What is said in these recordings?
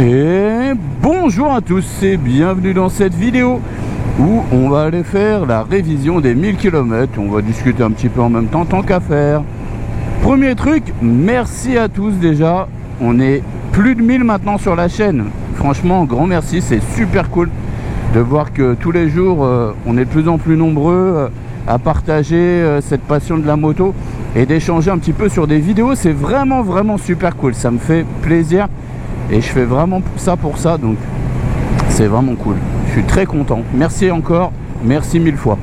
Et bonjour à tous et bienvenue dans cette vidéo où on va aller faire la révision des 1000 km. On va discuter un petit peu en même temps, tant qu'à faire. Premier truc, merci à tous déjà. On est plus de 1000 maintenant sur la chaîne. Franchement, grand merci, c'est super cool de voir que tous les jours, on est de plus en plus nombreux à partager cette passion de la moto et d'échanger un petit peu sur des vidéos. C'est vraiment super cool, ça me fait plaisir. Et je fais vraiment ça pour ça, donc c'est vraiment cool. Je suis très content. Merci encore, merci 1000 fois.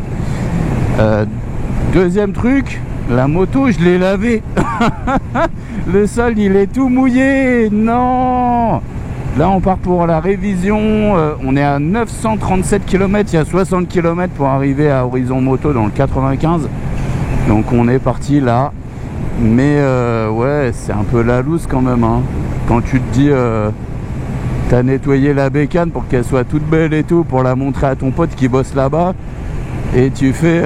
Deuxième truc, la moto, je l'ai lavée. Le sol, il est tout mouillé. Non. Là, on part pour la révision. On est à 937 km. Il y a 60 km pour arriver à Horizon Moto dans le 95. Donc, on est parti là. Mais ouais, c'est un peu la loose quand même, hein. Quand tu te dis t'as nettoyé la bécane pour qu'elle soit toute belle et tout, pour la montrer à ton pote qui bosse là-bas, et tu fais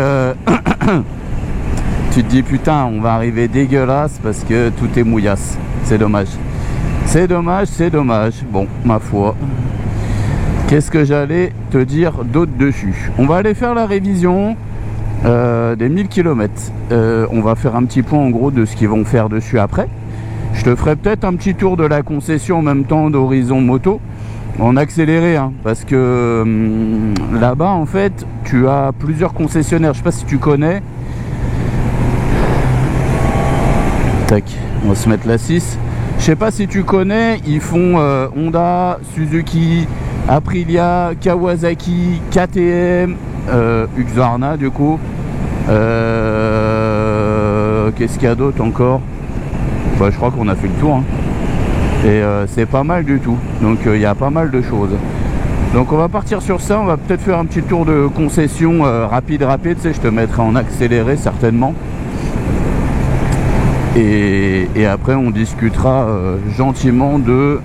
tu te dis putain, on va arriver dégueulasse parce que tout est mouillasse. C'est dommage, c'est dommage, c'est dommage. Bon, ma foi, qu'est-ce que j'allais te dire d'autre dessus? On va aller faire la révision des 1000 km. On va faire un petit point en gros de ce qu'ils vont faire dessus après. Je te ferai peut-être un petit tour de la concession en même temps d'Horizon Moto en accéléré, hein, parce que là-bas en fait tu as plusieurs concessionnaires. Je sais pas si tu connais. Tac, on va se mettre la 6. Je sais pas si tu connais, ils font Honda, Suzuki, Aprilia, Kawasaki, KTM, Husqvarna du coup. Qu'est-ce qu'il y a d'autre encore? Bah, je crois qu'on a fait le tour, hein. Et c'est pas mal du tout. Donc il y a pas mal de choses. Donc on va partir sur ça. On va peut-être faire un petit tour de concession rapide. Tu sais, je te mettrai en accéléré certainement. Et après on discutera gentiment du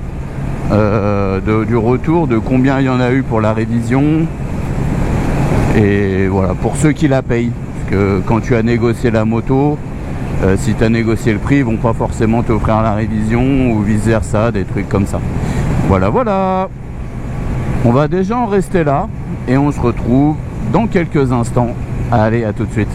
retour, de combien il y en a eu pour la révision. Et voilà, pour ceux qui la payent. Parce que quand tu as négocié la moto, si tu as négocié le prix, ils vont pas forcément t'offrir la révision ou vice versa, des trucs comme ça. Voilà. On va déjà en rester là et on se retrouve dans quelques instants. Allez, à tout de suite.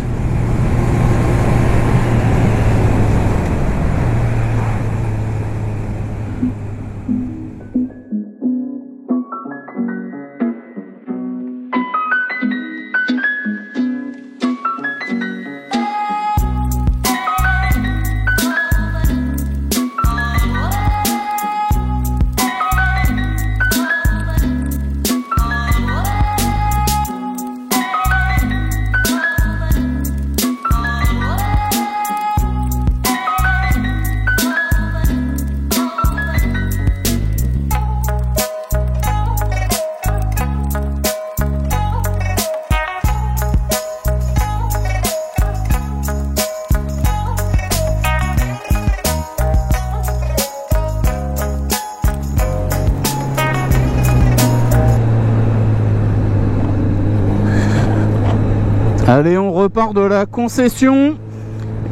Allez, on repart de la concession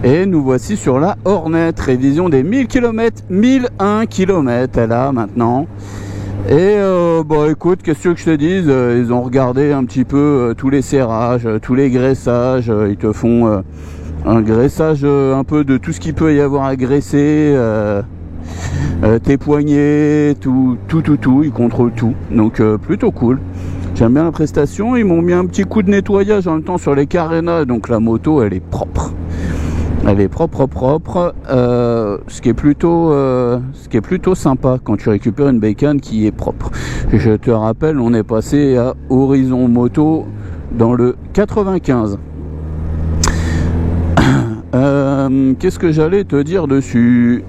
et nous voici sur la Hornet, révision des 1000 km, 1001 km elle a maintenant. Et bon écoute, qu'est-ce que je te dise, ils ont regardé un petit peu tous les serrages, tous les graissages, ils te font un graissage un peu de tout ce qu'il peut y avoir à graisser, tes poignets, tout, ils contrôlent tout, donc plutôt cool. J'aime bien la prestation. Ils m'ont mis un petit coup de nettoyage en même temps sur les carénages, donc la moto elle est propre. Elle est propre. Ce qui est plutôt sympa quand tu récupères une bécane qui est propre. Je te rappelle, on est passé à Horizon Moto dans le 95. Qu'est-ce que j'allais te dire dessus?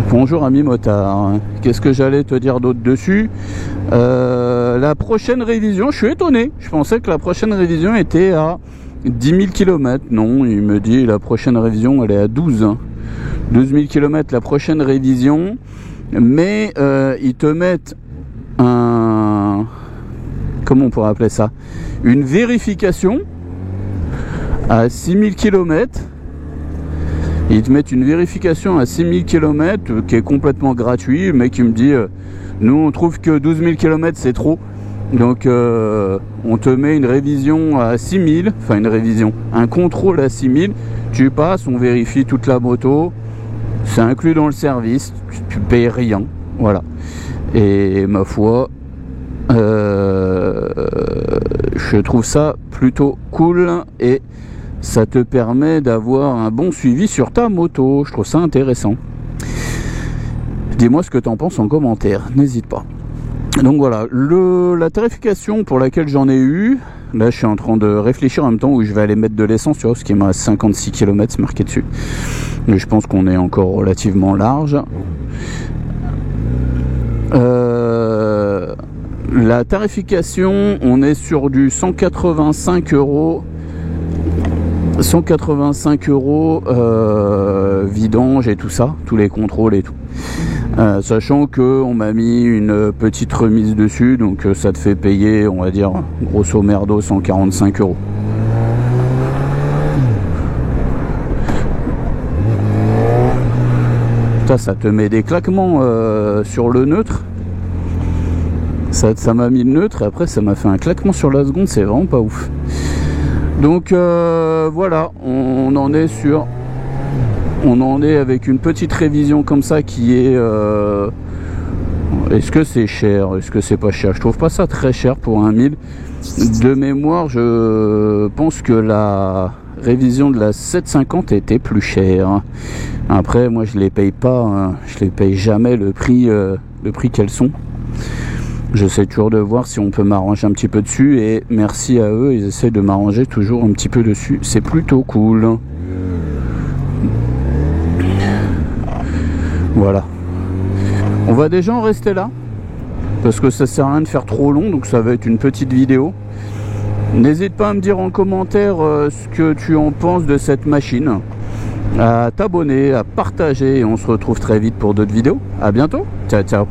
Bonjour ami motard. Qu'est-ce que j'allais te dire d'autre dessus? La prochaine révision, je suis étonné. Je pensais que la prochaine révision était à 10 000 km. Non, il me dit la prochaine révision, elle est à 12 000 km la prochaine révision. Mais ils te mettent un... Comment on pourrait appeler ça? Une vérification à 6 000 km Ils te mettent une vérification à 6000 km qui est complètement gratuit. Le mec il me dit nous on trouve que 12 000 km c'est trop. Donc on te met une révision à 6000, enfin une révision, un contrôle à 6000, tu passes, on vérifie toute la moto, c'est inclus dans le service, tu payes rien, voilà. Et ma foi, je trouve ça plutôt cool et ça te permet d'avoir un bon suivi sur ta moto, je trouve ça intéressant. Dis-moi ce que tu en penses en commentaire, n'hésite pas. Donc voilà, la tarification pour laquelle j'en ai eu, là je suis en train de réfléchir en même temps où je vais aller mettre de l'essence, tu vois, parce qu'il me reste 56 km marqué dessus. Mais je pense qu'on est encore relativement large. La tarification, on est sur du 185 €. 185 € vidange et tout ça, tous les contrôles et tout. Sachant que on m'a mis une petite remise dessus, donc ça te fait payer, on va dire, grosso merdo 145 €. Ça te met des claquements sur le neutre. Ça m'a mis le neutre et après ça m'a fait un claquement sur la seconde, c'est vraiment pas ouf. Donc voilà, on en est avec une petite révision comme ça qui est est-ce que c'est cher, est-ce que c'est pas cher? Je trouve pas ça très cher pour un 1000 de mémoire. Je pense que la révision de la 750 était plus chère. Après moi je les paye pas, hein. Je les paye jamais le prix qu'elles sont. J'essaie toujours de voir si on peut m'arranger un petit peu dessus et merci à eux, ils essaient de m'arranger toujours un petit peu dessus, c'est plutôt cool. Voilà, on va déjà en rester là parce que ça sert à rien de faire trop long, donc ça va être une petite vidéo. N'hésite pas à me dire en commentaire ce que tu en penses de cette machine, à t'abonner, à partager et on se retrouve très vite pour d'autres vidéos. À bientôt, ciao ciao.